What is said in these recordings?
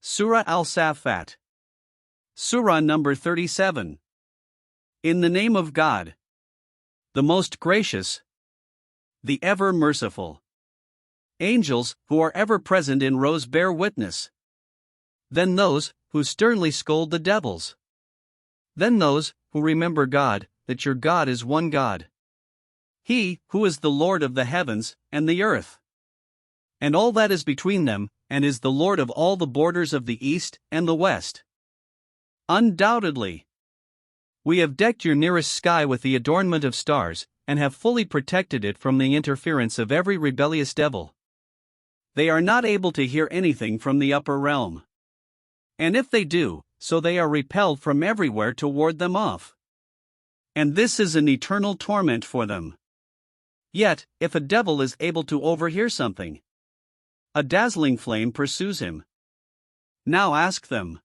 Surah al-Ṣāffāt. Surah number 37. In the name of God, the most gracious, the ever merciful. Angels, who are ever present in rows, bear witness. Then those who sternly scold the devils. Then those who remember God, that your God is one God. He who is the Lord of the heavens and the earth, and all that is between them, and is the Lord of all the borders of the east and the west. Undoubtedly, we have decked your nearest sky with the adornment of stars, and have fully protected it from the interference of every rebellious devil. They are not able to hear anything from the upper realm. And if they do, so they are repelled from everywhere to ward them off. And this is an eternal torment for them. Yet, if a devil is able to overhear something, a dazzling flame pursues him. Now ask them,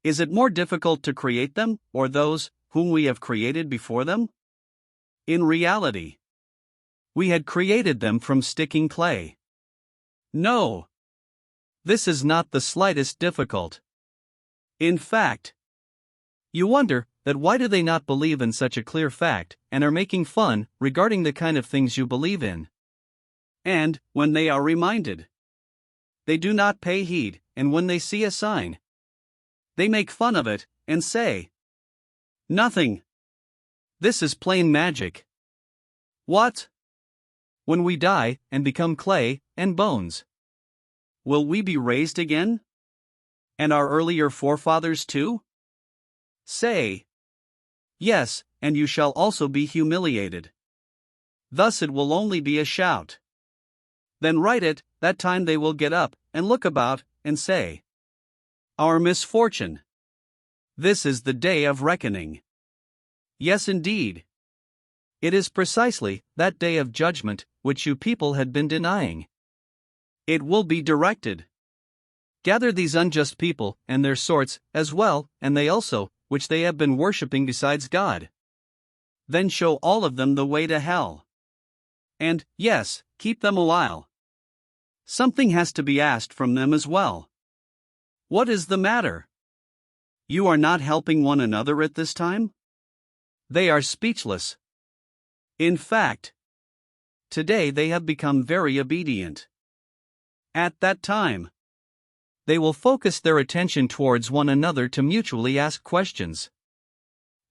is it more difficult to create them, or those whom we have created before them? In reality, we had created them from sticking clay. No, this is not the slightest difficult. In fact, you wonder that why do they not believe in such a clear fact, and are making fun regarding the kind of things you believe in. And, when they are reminded, they do not pay heed, and when they see a sign, they make fun of it, and say, nothing. This is plain magic. What? When we die, and become clay, and bones, will we be raised again? And our earlier forefathers too? Say, yes, and you shall also be humiliated. Thus it will only be a shout. Then write it, that time they will get up, and look about, and say, our misfortune. This is the day of reckoning. Yes, indeed. It is precisely that day of judgment, which you people had been denying. It will be directed. Gather these unjust people, and their sorts, as well, and they also, which they have been worshipping besides God. Then show all of them the way to hell. And, yes, keep them a while. Something has to be asked from them as well. What is the matter? You are not helping one another at this time? They are speechless. In fact, today they have become very obedient. At that time, they will focus their attention towards one another to mutually ask questions.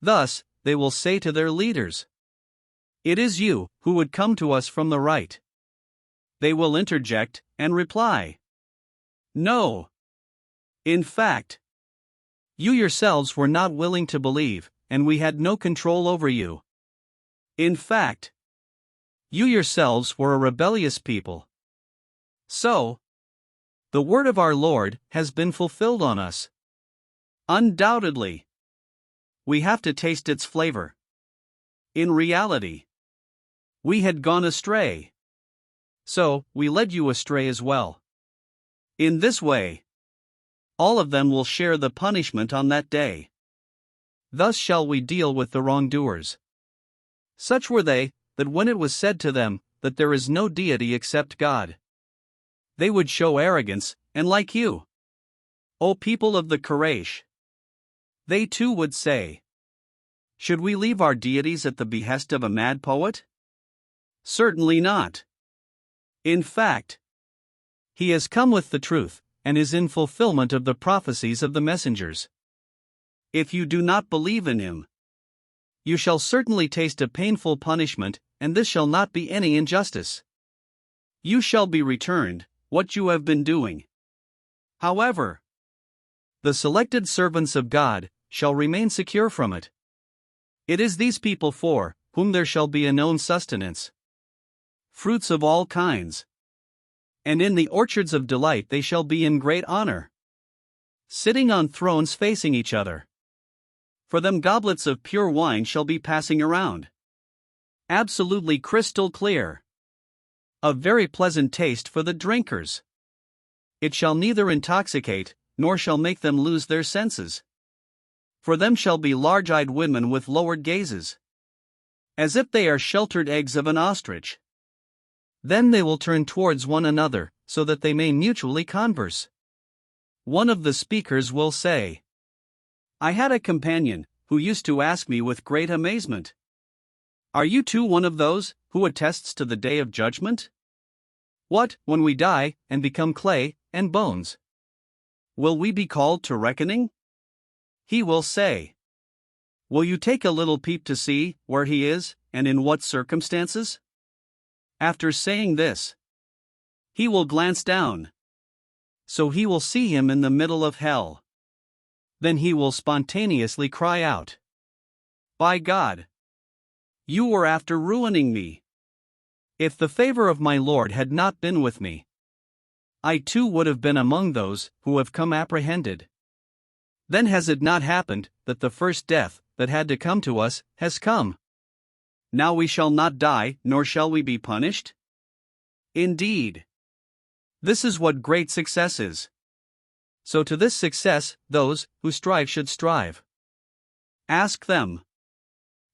Thus, they will say to their leaders, it is you who would come to us from the right. They will interject and reply, no. In fact, you yourselves were not willing to believe, and we had no control over you. In fact, you yourselves were a rebellious people. So, the word of our Lord has been fulfilled on us. Undoubtedly, we have to taste its flavor. In reality, we had gone astray. So, we led you astray as well. In this way, all of them will share the punishment on that day. Thus shall we deal with the wrongdoers. Such were they, that when it was said to them, that there is no deity except God, they would show arrogance, and like you, O people of the Quraysh, they too would say, should we leave our deities at the behest of a mad poet? Certainly not. In fact, he has come with the truth, and is in fulfillment of the prophecies of the messengers. If you do not believe in him, you shall certainly taste a painful punishment, and this shall not be any injustice. You shall be returned what you have been doing. However, the selected servants of God shall remain secure from it. It is these people for whom there shall be a known sustenance, fruits of all kinds. And in the orchards of delight they shall be in great honor, sitting on thrones facing each other. For them goblets of pure wine shall be passing around, absolutely crystal clear, of very pleasant taste for the drinkers. It shall neither intoxicate, nor shall make them lose their senses. For them shall be large-eyed women with lowered gazes, as if they are sheltered eggs of an ostrich. Then they will turn towards one another, so that they may mutually converse. One of the speakers will say, I had a companion who used to ask me with great amazement, Are you too one of those who attests to the day of judgment? What, when we die and become clay and bones? Will we be called to reckoning? He will say, Will you take a little peep to see where he is and in what circumstances? After saying this, he will glance down. So he will see him in the middle of hell. Then he will spontaneously cry out, By God! You were after ruining me. If the favor of my Lord had not been with me, I too would have been among those who have come apprehended. Then has it not happened that the first death that had to come to us has come? Now we shall not die, nor shall we be punished? Indeed. This is what great success is. So to this success, those who strive should strive. Ask them,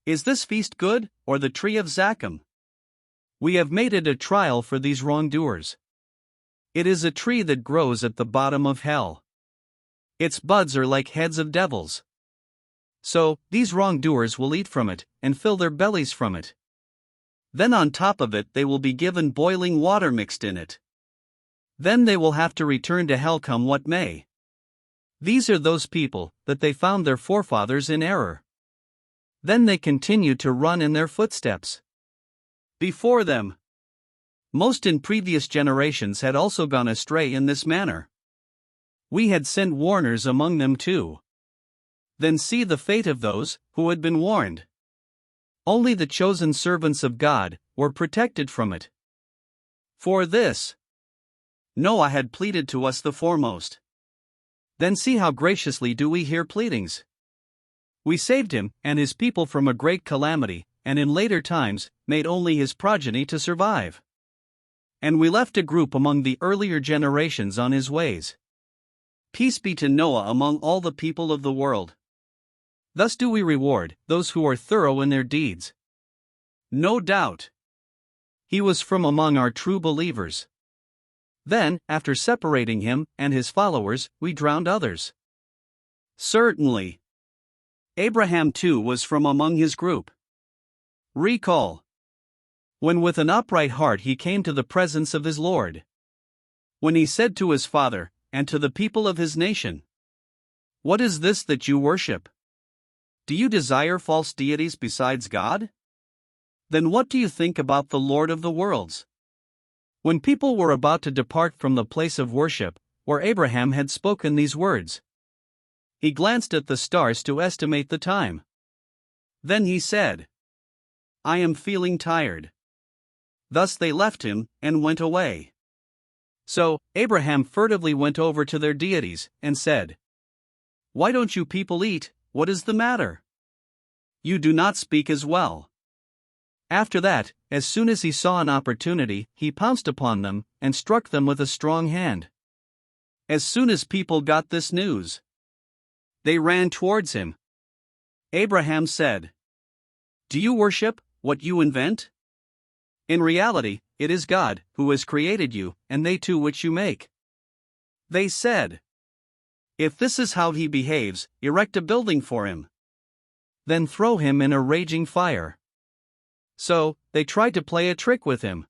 Is this feast good, or the tree of Zakkum? We have made it a trial for these wrongdoers. It is a tree that grows at the bottom of hell. Its buds are like heads of devils. So, these wrongdoers will eat from it, and fill their bellies from it. Then on top of it they will be given boiling water mixed in it. Then they will have to return to hell come what may. These are those people that they found their forefathers in error. Then they continue to run in their footsteps. Before them, most in previous generations had also gone astray in this manner. We had sent warners among them too. Then see the fate of those who had been warned. Only the chosen servants of God were protected from it. For this, Noah had pleaded to us the foremost. Then see how graciously do we hear pleadings. We saved him and his people from a great calamity, and in later times made only his progeny to survive. And we left a group among the earlier generations on his ways. Peace be to Noah among all the people of the world. Thus do we reward those who are thorough in their deeds. No doubt, he was from among our true believers. Then, after separating him and his followers, we drowned others. Certainly, Abraham too was from among his group. Recall, when with an upright heart he came to the presence of his Lord. When he said to his father, and to the people of his nation, What is this that you worship? Do you desire false deities besides God? Then what do you think about the Lord of the worlds? When people were about to depart from the place of worship, where Abraham had spoken these words, he glanced at the stars to estimate the time. Then he said, I am feeling tired. Thus they left him and went away. So, Abraham furtively went over to their deities and said, Why don't you people eat? What is the matter? You do not speak as well. After that, as soon as he saw an opportunity, he pounced upon them and struck them with a strong hand. As soon as people got this news, they ran towards him. Abraham said, Do you worship what you invent? In reality, it is God who has created you, and they too which you make. They said, If this is how he behaves, erect a building for him. Then throw him in a raging fire. So, they tried to play a trick with him.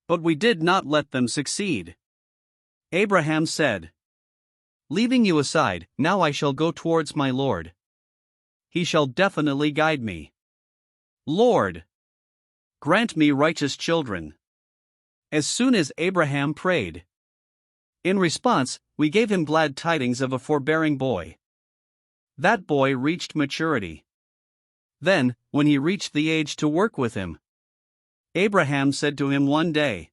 But we did not let them succeed. Abraham said, Leaving you aside, now I shall go towards my Lord. He shall definitely guide me. Lord, grant me righteous children. As soon as Abraham prayed, in response, we gave him glad tidings of a forbearing boy. That boy reached maturity. Then, when he reached the age to work with him, Abraham said to him one day,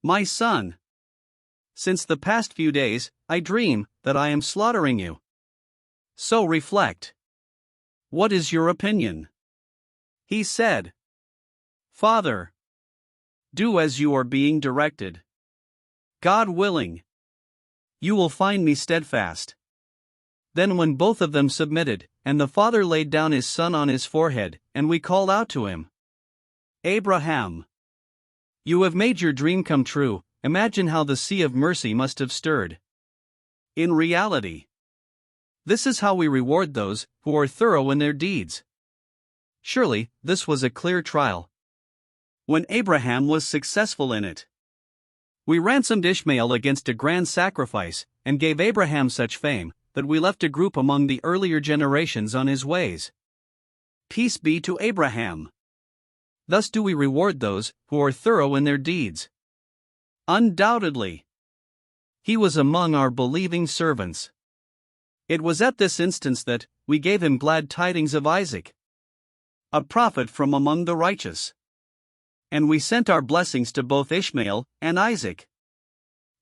My son, since the past few days, I dream that I am slaughtering you. So reflect. What is your opinion? He said, Father, do as you are being directed. God willing, you will find me steadfast. Then when both of them submitted, and the father laid down his son on his forehead, and we called out to him, Abraham, you have made your dream come true. Imagine how the sea of mercy must have stirred. In reality, this is how we reward those who are thorough in their deeds. Surely, this was a clear trial. When Abraham was successful in it, we ransomed Ishmael against a grand sacrifice, and gave Abraham such fame that we left a group among the earlier generations on his ways. Peace be to Abraham. Thus do we reward those who are thorough in their deeds. Undoubtedly, he was among our believing servants. It was at this instance that we gave him glad tidings of Isaac, a prophet from among the righteous. And we sent our blessings to both Ishmael and Isaac.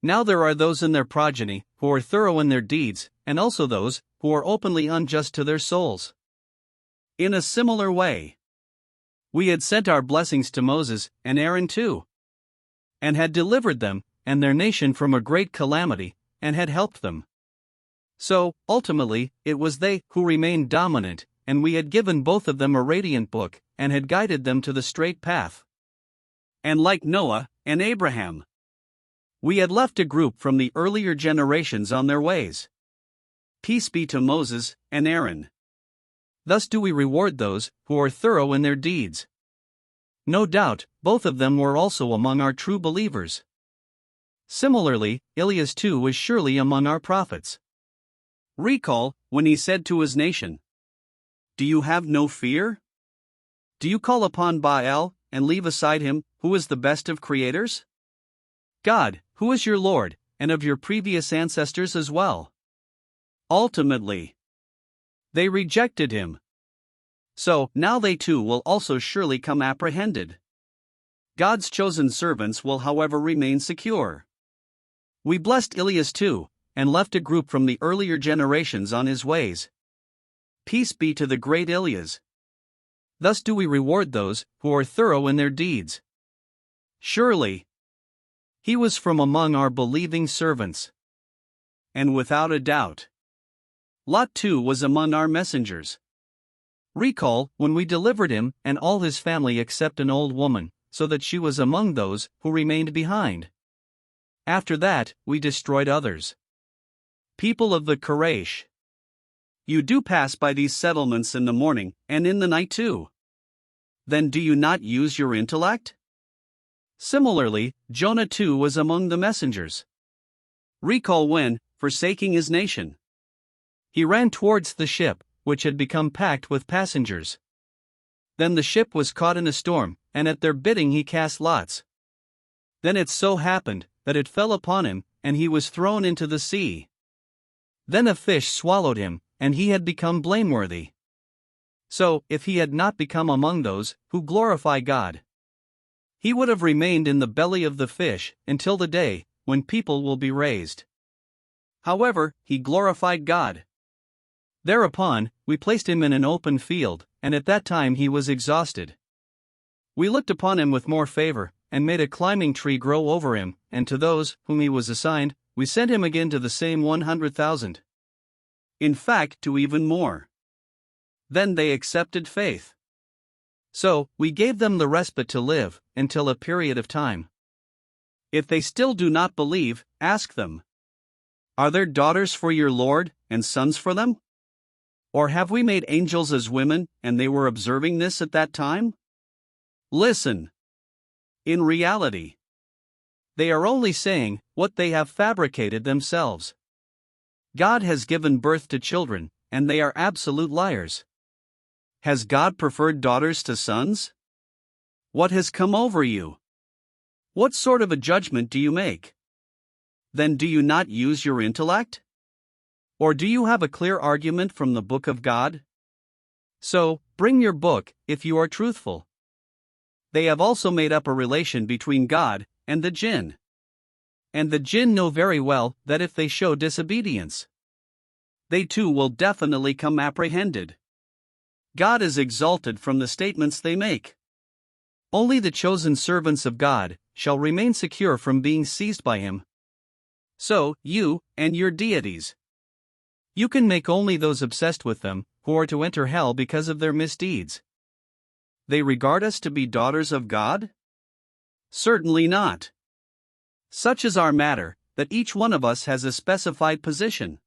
Now there are those in their progeny who are thorough in their deeds, and also those who are openly unjust to their souls. In a similar way, we had sent our blessings to Moses and Aaron too, and had delivered them and their nation from a great calamity, and had helped them. So, ultimately, it was they who remained dominant, and we had given both of them a radiant book, and had guided them to the straight path. And like Noah and Abraham, we had left a group from the earlier generations on their ways. Peace be to Moses and Aaron. Thus do we reward those who are thorough in their deeds. No doubt, both of them were also among our true believers. Similarly, Elias too was surely among our prophets. Recall when he said to his nation, "Do you have no fear? Do you call upon Baal and leave aside him who is the best of creators? God, who is your Lord, and of your previous ancestors as well." Ultimately, they rejected him. So, now they too will also surely come apprehended. God's chosen servants will, however, remain secure. We blessed Elias too, and left a group from the earlier generations on his ways. Peace be to the great Elias. Thus do we reward those who are thorough in their deeds. Surely, he was from among our believing servants. And without a doubt, Lot too was among our messengers. Recall when we delivered him and all his family except an old woman, so that she was among those who remained behind. After that, we destroyed others. People of the Quraysh, you do pass by these settlements in the morning and in the night too. Then do you not use your intellect? Similarly, Jonah too was among the messengers. Recall when, forsaking his nation, he ran towards the ship, which had become packed with passengers. Then the ship was caught in a storm, and at their bidding he cast lots. Then it so happened that it fell upon him, and he was thrown into the sea. Then a fish swallowed him, and he had become blameworthy. So, if he had not become among those who glorify God, he would have remained in the belly of the fish until the day when people will be raised. However, he glorified God. Thereupon, we placed him in an open field, and at that time he was exhausted. We looked upon him with more favor, and made a climbing tree grow over him, and to those whom he was assigned, we sent him again to the same 100,000. In fact, to even more. Then they accepted faith. So, we gave them the respite to live, until a period of time. If they still do not believe, ask them, "Are there daughters for your Lord, and sons for them? Or have we made angels as women, and they were observing this at that time?" Listen. In reality, they are only saying what they have fabricated themselves. God has given birth to children, and they are absolute liars. Has God preferred daughters to sons? What has come over you? What sort of a judgment do you make? Then do you not use your intellect? Or do you have a clear argument from the book of God? So, bring your book, if you are truthful. They have also made up a relation between God and the jinn. And the jinn know very well that if they show disobedience, they too will definitely come apprehended. God is exalted from the statements they make. Only the chosen servants of God shall remain secure from being seized by him. So, you and your deities, you can make only those obsessed with them who are to enter hell because of their misdeeds. They regard us to be daughters of God? Certainly not. Such is our matter, that each one of us has a specified position.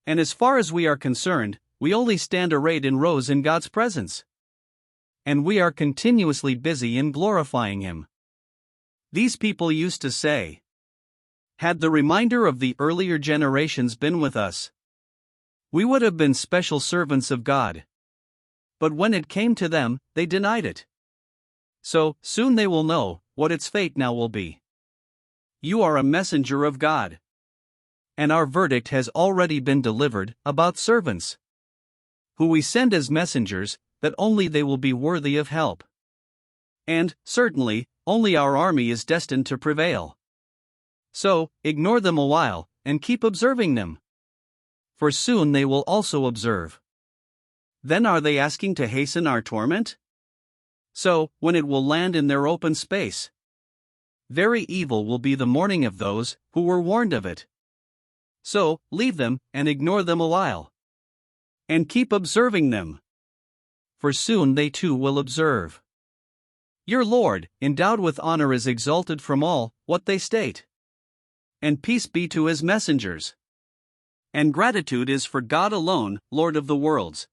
And as far as we are concerned, we only stand arrayed in rows in God's presence. And we are continuously busy in glorifying Him. These people used to say, had the reminder of the earlier generations been with us, we would have been special servants of God. But when it came to them, they denied it. So, soon they will know what its fate now will be. You are a messenger of God. And our verdict has already been delivered about servants, who we send as messengers, that only they will be worthy of help. And, certainly, only our army is destined to prevail. So, ignore them a while, and keep observing them. For soon they will also observe. Then are they asking to hasten our torment? So, when it will land in their open space, very evil will be the mourning of those who were warned of it. So, leave them, and ignore them a while. And keep observing them. For soon they too will observe. Your Lord, endowed with honor, is exalted from all what they state. And peace be to His messengers. And gratitude is for God alone, Lord of the worlds.